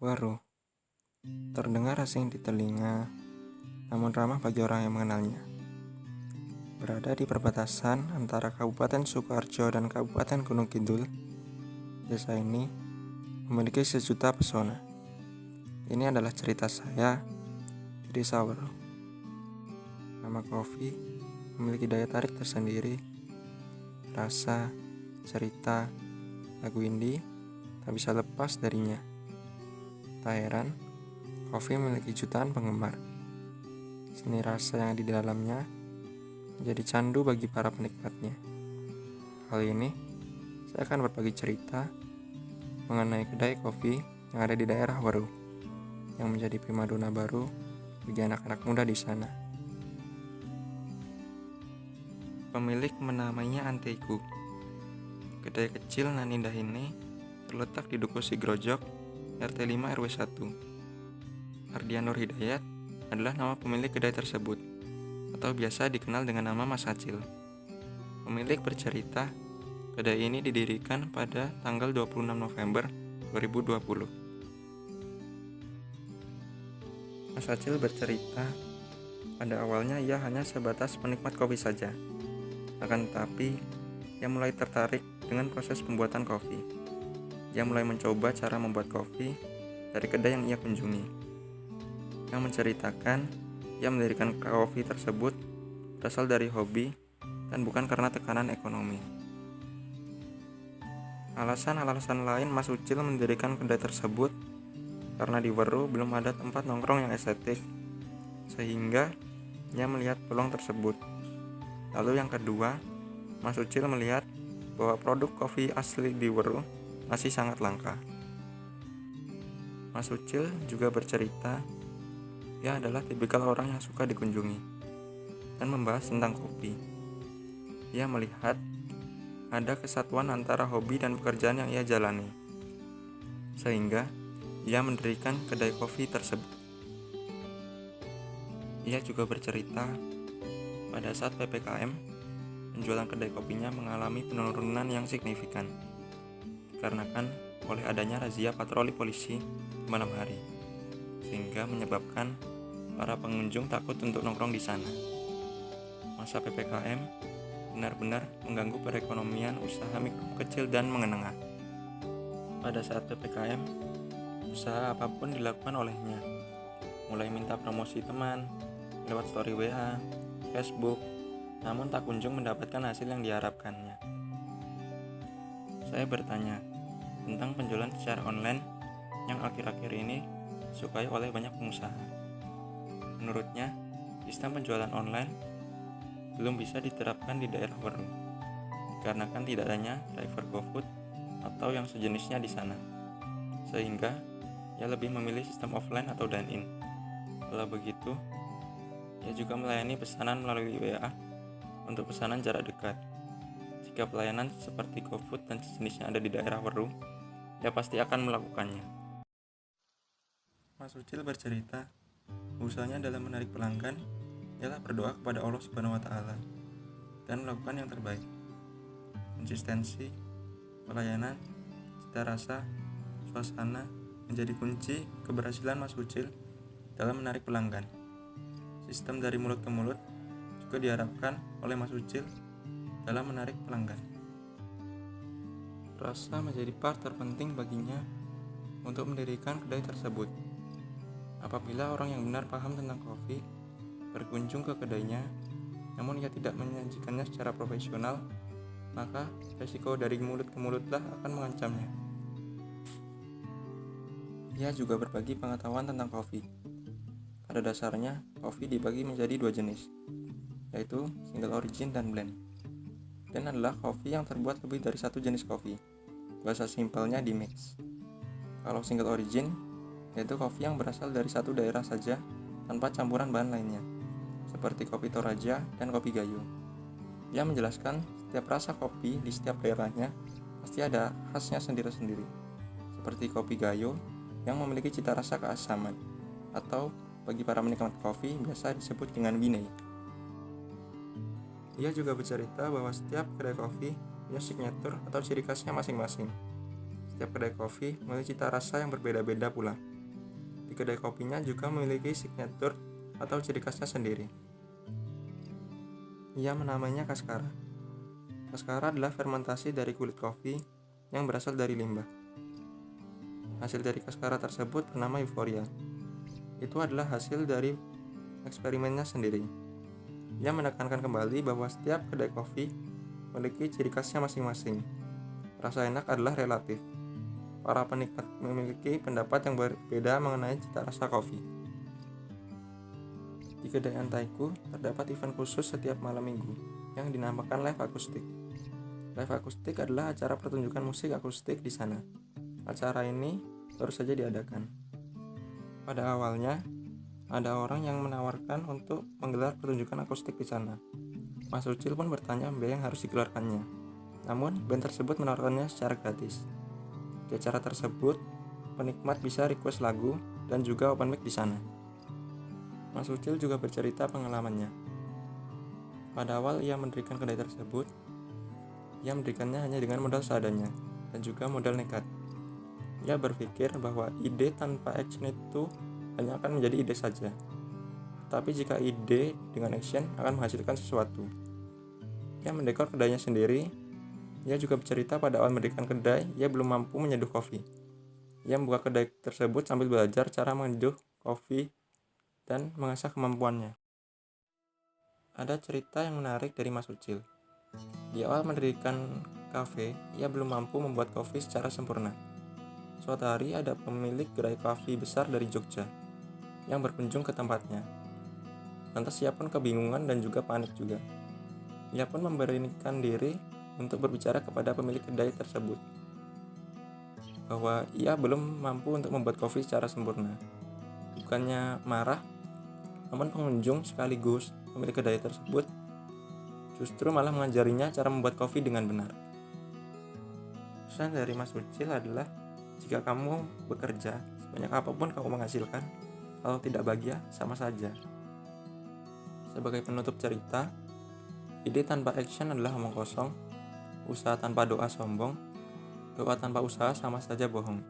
Waru, terdengar asing di telinga, namun ramah bagi orang yang mengenalnya. Berada di perbatasan antara Kabupaten Sukoharjo dan Kabupaten Gunung Kidul, desa ini memiliki sejuta pesona. Ini adalah cerita saya di Desa Waru. Nama kopi memiliki daya tarik tersendiri, rasa, cerita, lagu indie tak bisa lepas darinya. Tak heran, kopi memiliki jutaan penggemar. Seni rasa yang ada di dalamnya menjadi candu bagi para penikmatnya. Kali ini, saya akan berbagi cerita mengenai kedai kopi yang ada di daerah Waru, yang menjadi primadona baru bagi anak-anak muda di sana. Pemilik menamainya Anteiku. Kedai kecil nan indah ini terletak di Dukuh Sigrojok, RT 5 RW 1. Ardian Nur Hidayat adalah nama pemilik kedai tersebut, atau biasa dikenal dengan nama Mas Acil. Pemilik bercerita, kedai ini didirikan pada tanggal 26 November 2020. Mas Acil bercerita, pada awalnya ia hanya sebatas penikmat kopi saja. Akan tetapi, ia mulai tertarik dengan proses pembuatan kopi. Ia mulai mencoba cara membuat kopi dari kedai yang ia kunjungi. Yang menceritakan, ia mendirikan kopi tersebut berasal dari hobi dan bukan karena tekanan ekonomi. Alasan-alasan lain Mas Ucil mendirikan kedai tersebut karena di Waru belum ada tempat nongkrong yang estetik, sehingga ia melihat peluang tersebut. Lalu yang kedua, Mas Ucil melihat bahwa produk kopi asli di Waru masih sangat langka. Mas Ucil juga bercerita, ia adalah tipikal orang yang suka dikunjungi dan membahas tentang kopi. Ia melihat ada kesatuan antara hobi dan pekerjaan yang ia jalani, sehingga ia mendirikan kedai kopi tersebut. Ia juga bercerita, pada saat PPKM, penjualan kedai kopinya mengalami penurunan yang signifikan, dikarenakan oleh adanya razia patroli polisi di malam hari, sehingga menyebabkan para pengunjung takut untuk nongkrong di sana. Masa PPKM benar-benar mengganggu perekonomian usaha mikro, kecil, dan menengah. Pada saat PPKM, usaha apapun dilakukan olehnya, mulai minta promosi teman lewat story WA, Facebook, namun tak kunjung mendapatkan hasil yang diharapkannya. Saya bertanya tentang penjualan secara online yang akhir-akhir ini disukai oleh banyak pengusaha. Menurutnya, sistem penjualan online belum bisa diterapkan di daerah Waru, dikarenakan tidak adanya driver GoFood atau yang sejenisnya di sana, sehingga ia lebih memilih sistem offline atau dine-in. Kalau begitu, ia juga melayani pesanan melalui WA untuk pesanan jarak dekat. Jika pelayanan seperti GoFood dan sejenisnya ada di daerah Waru, ia pasti akan melakukannya. Mas Ucil bercerita, usahanya dalam menarik pelanggan ialah berdoa kepada Allah Subhanahu wa Ta'ala dan melakukan yang terbaik. Konsistensi, pelayanan, cita rasa, suasana menjadi kunci keberhasilan Mas Ucil dalam menarik pelanggan. Sistem dari mulut ke mulut juga diharapkan oleh Mas Ucil dalam menarik pelanggan. Rasa menjadi part terpenting baginya untuk mendirikan kedai tersebut. Apabila orang yang benar paham tentang kopi berkunjung ke kedainya, namun ia tidak menyajikannya secara profesional, maka resiko dari mulut ke mulutlah akan mengancamnya. Ia juga berbagi pengetahuan tentang kopi. Pada dasarnya, kopi dibagi menjadi dua jenis, yaitu single origin dan blend. Blend adalah kopi yang terbuat lebih dari satu jenis kopi. Bahasa simpelnya di mix. Kalau single origin, yaitu kopi yang berasal dari satu daerah saja tanpa campuran bahan lainnya, seperti kopi Toraja dan kopi Gayo. Ia menjelaskan setiap rasa kopi di setiap daerahnya pasti ada khasnya sendiri-sendiri, seperti kopi Gayo yang memiliki cita rasa keasaman, atau bagi para penikmat kopi biasa disebut dengan Winei. Ia juga bercerita bahwa setiap kedai kopi punya signature atau ciri khasnya masing-masing. Setiap kedai kopi memiliki cita rasa yang berbeda-beda pula. di kedai kopinya juga memiliki signature atau ciri khasnya sendiri. Ia menamainya kaskara. Kaskara adalah fermentasi dari kulit kopi yang berasal dari limbah. Hasil dari kaskara tersebut bernama euforia. Itu adalah hasil dari eksperimennya sendiri. Ia menekankan kembali bahwa setiap kedai kopi memiliki ciri khasnya masing-masing. Rasa enak adalah relatif. Para penikmat memiliki pendapat yang berbeda mengenai cita rasa kopi. Di kedai Antaiku terdapat event khusus setiap malam minggu yang dinamakan live akustik. Live akustik adalah acara pertunjukan musik akustik di sana. Acara ini baru saja diadakan. Pada awalnya, ada orang yang menawarkan untuk menggelar pertunjukan akustik di sana. Mas Ucil pun bertanya biaya yang harus dikeluarkannya. Namun, band tersebut menawarkannya secara gratis. Di acara tersebut, penikmat bisa request lagu dan juga open mic di sana. Mas Ucil juga bercerita pengalamannya. Pada awal ia mendirikan kedai tersebut, ia mendirikannya hanya dengan modal seadanya dan juga modal nekat. Ia berpikir bahwa ide tanpa action itu hanya akan menjadi ide saja. Tapi jika ide dengan action akan menghasilkan sesuatu. Ia mendekor kedainya sendiri. Ia juga bercerita pada awal mendirikan kedai, ia belum mampu menyeduh kopi. Ia membuka kedai tersebut sambil belajar cara menyeduh kopi dan mengasah kemampuannya. Ada cerita yang menarik dari Mas Ucil. Di awal mendirikan kafe, ia belum mampu membuat kopi secara sempurna. Suatu hari ada pemilik gerai kopi besar dari Jogja yang berkunjung ke tempatnya. Lantas ia pun kebingungan dan juga panik juga. Ia pun memberanikan diri untuk berbicara kepada pemilik kedai tersebut bahwa ia belum mampu untuk membuat kopi secara sempurna. Bukannya marah, namun pengunjung sekaligus pemilik kedai tersebut justru malah mengajarinya cara membuat kopi dengan benar. Pesan dari Mas Ucil adalah jika kamu bekerja sebanyak apapun kamu menghasilkan, kalau tidak bahagia sama saja. Sebagai penutup cerita, ide tanpa action adalah omong kosong. Usaha tanpa doa sombong, doa tanpa usaha sama saja bohong.